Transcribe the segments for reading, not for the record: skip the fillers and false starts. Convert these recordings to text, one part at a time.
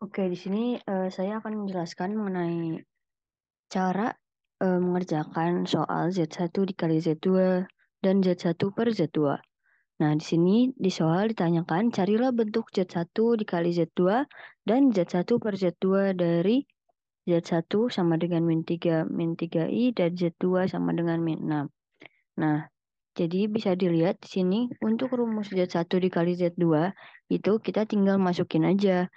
Oke, di sini saya akan menjelaskan mengenai cara mengerjakan soal Z1 dikali Z2 dan Z1 per Z2. Nah, di sini di soal ditanyakan carilah bentuk Z1 dikali Z2 dan Z1 per Z2 dari Z1 sama dengan min 3I dan Z2 sama dengan min 6. Nah, jadi bisa dilihat di sini untuk rumus Z1 dikali Z2 itu kita tinggal masukin aja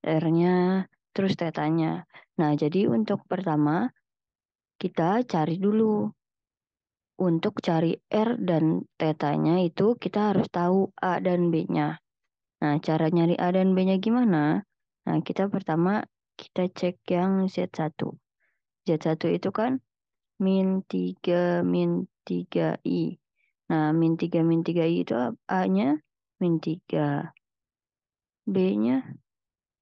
R-nya, terus tetanya. Nah, jadi untuk pertama, kita cari dulu. Untuk cari R dan tetanya itu kita harus tahu A dan B-nya. Nah, cara nyari A dan B-nya gimana? Nah, kita pertama kita cek yang Z1. Z1 itu kan min 3I. Nah, min 3I itu A-nya min 3. B-nya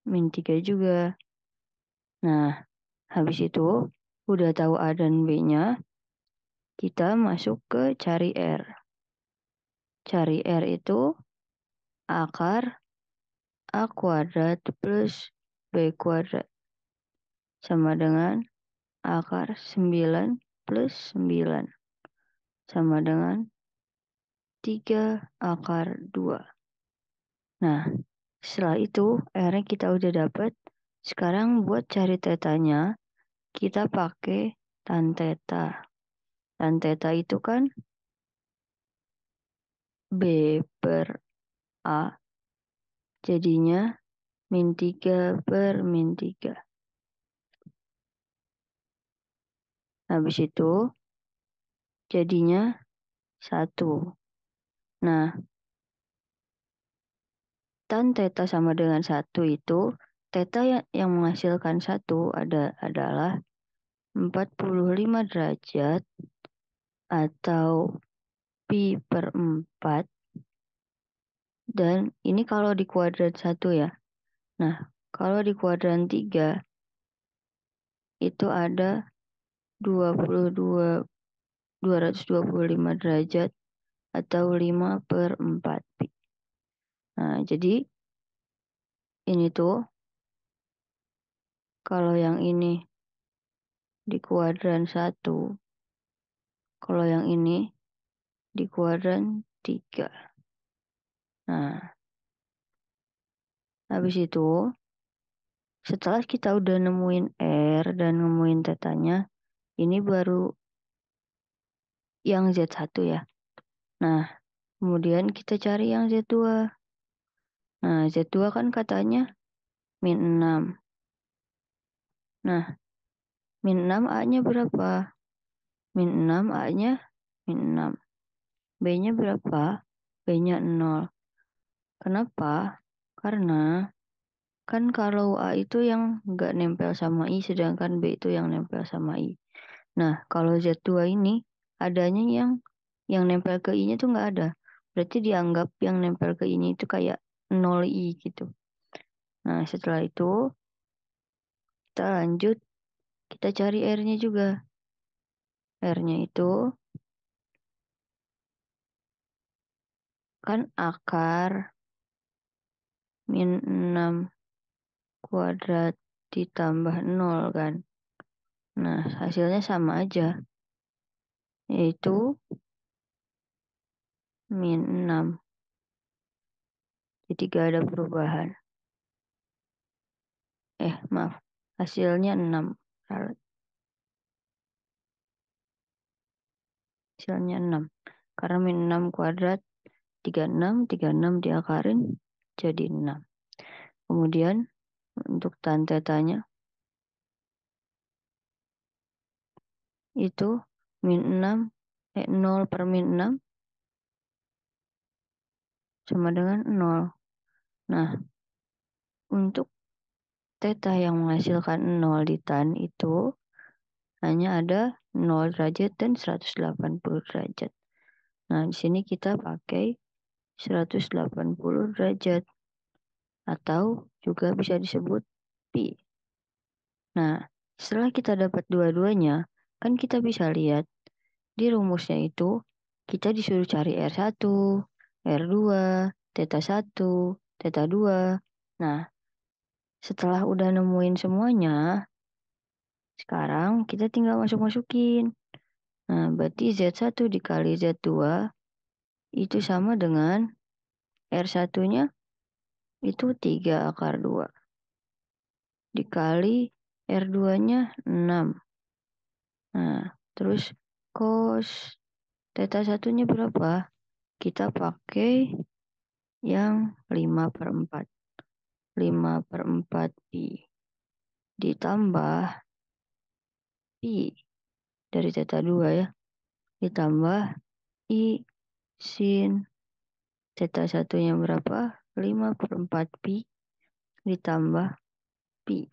min 3 juga. Nah, habis itu udah tahu A dan B-nya, kita masuk ke cari R. Cari R itu akar A kuadrat plus B kuadrat sama dengan akar 9 plus 9 sama dengan 3 akar 2. Nah, setelah itu R-nya kita udah dapat. Sekarang buat cari tetanya, kita pakai tan teta. Tan teta itu kan B per A. Jadinya min 3 per min 3. Habis itu jadinya 1. Nah, tan teta sama dengan 1 itu, teta yang menghasilkan 1 adalah 45 derajat atau pi per 4. Dan ini kalau di kuadrat 1 ya. Nah, kalau di kuadran 3 itu ada 225 derajat atau 5 per 4 pi. Nah, jadi ini tuh kalau yang ini di kuadran 1, kalau yang ini di kuadran 3. Nah, habis itu setelah kita udah nemuin R dan nemuin tetanya, ini baru yang Z1 ya. Nah, kemudian kita cari yang Z2. Nah, Z2 kan katanya min 6. Nah, min 6 A-nya berapa? Min 6 A-nya min 6. B-nya berapa? B-nya 0. Kenapa? Karena kan kalau A itu yang nggak nempel sama I, sedangkan B itu yang nempel sama I. Nah, kalau Z2 ini adanya yang nempel ke I-nya tuh nggak ada. Berarti dianggap yang nempel ke I-nya itu kayak 0 I gitu. Nah, setelah itu kita lanjut, kita cari R-nya juga. R-nya itu kan akar min 6 kuadrat ditambah 0 kan. Nah, hasilnya sama aja, yaitu min 6. Jadi gak ada perubahan. Maaf. Hasilnya 6. Hasilnya 6. Karena min 6 kuadrat 36 diakarin jadi 6. Kemudian untuk tan tetanya itu min 6 0 per min 6 sama dengan 0. Nah, untuk teta yang menghasilkan 0 di tan itu hanya ada 0 derajat dan 180 derajat. Nah, di sini kita pakai 180 derajat atau juga bisa disebut pi. Nah, setelah kita dapat dua-duanya, kan kita bisa lihat di rumusnya itu kita disuruh cari R1, R2, θ1, θ2. Nah, Setelah udah nemuin semuanya, sekarang kita tinggal masuk-masukin. Nah, berarti Z1 dikali Z2 itu sama dengan R1-nya itu 3 akar 2. Dikali R2-nya 6. Nah, terus cos theta satunya berapa? Kita pakai yang 5/4. 5/4 pi. Ditambah pi dari theta 2 ya. Ditambah i sin theta satunya berapa? 5/4 pi ditambah pi.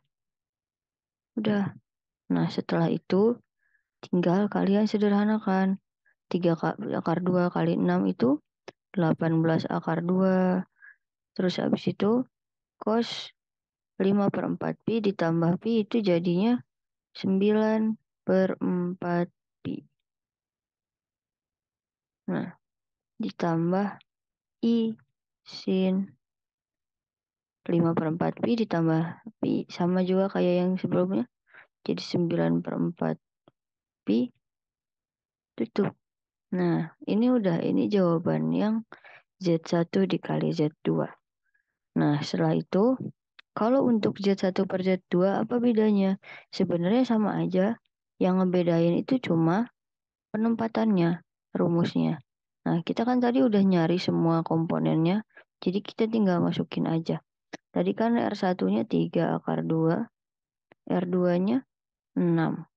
Udah. Nah, setelah itu tinggal kalian sederhanakan. 3 akar 2 kali 6 itu 18 akar 2. Terus habis itu cos 5/4 pi ditambah pi itu jadinya 9/4 pi. Nah, ditambah i sin 5/4 pi ditambah pi. Sama juga kayak yang sebelumnya. Jadi 9/4 pi tutup. Nah, ini jawaban yang Z1 dikali Z2. Nah, setelah itu, kalau untuk Z1 per Z2 apa bedanya? Sebenarnya sama aja. Yang ngebedain itu cuma penempatannya, rumusnya. Nah, kita kan tadi udah nyari semua komponennya, jadi kita tinggal masukin aja. Tadi kan R1-nya 3 akar 2, R2-nya 6.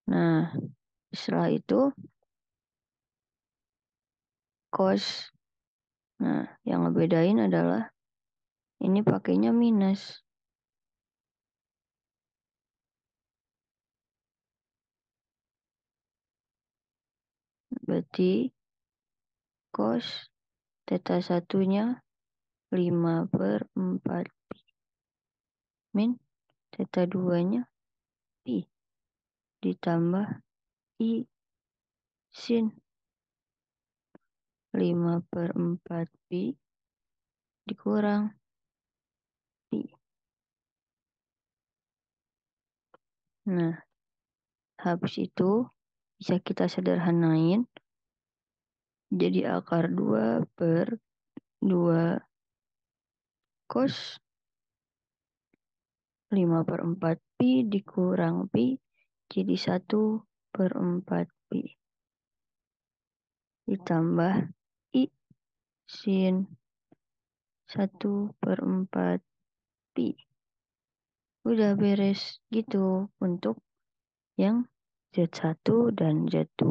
Nah, setelah itu cos. Nah, yang ngebedain adalah ini pakainya minus. Berarti cos theta satunya 5/4 min theta 2-nya pi ditambah i sin 5/4 pi dikurang pi. Nah, habis itu bisa kita sederhanain jadi akar 2/2 cos 5/4 pi dikurang pi jadi 1/4 pi ditambah i sin 1/4 pi. Udah beres gitu untuk yang Z1 dan Z2.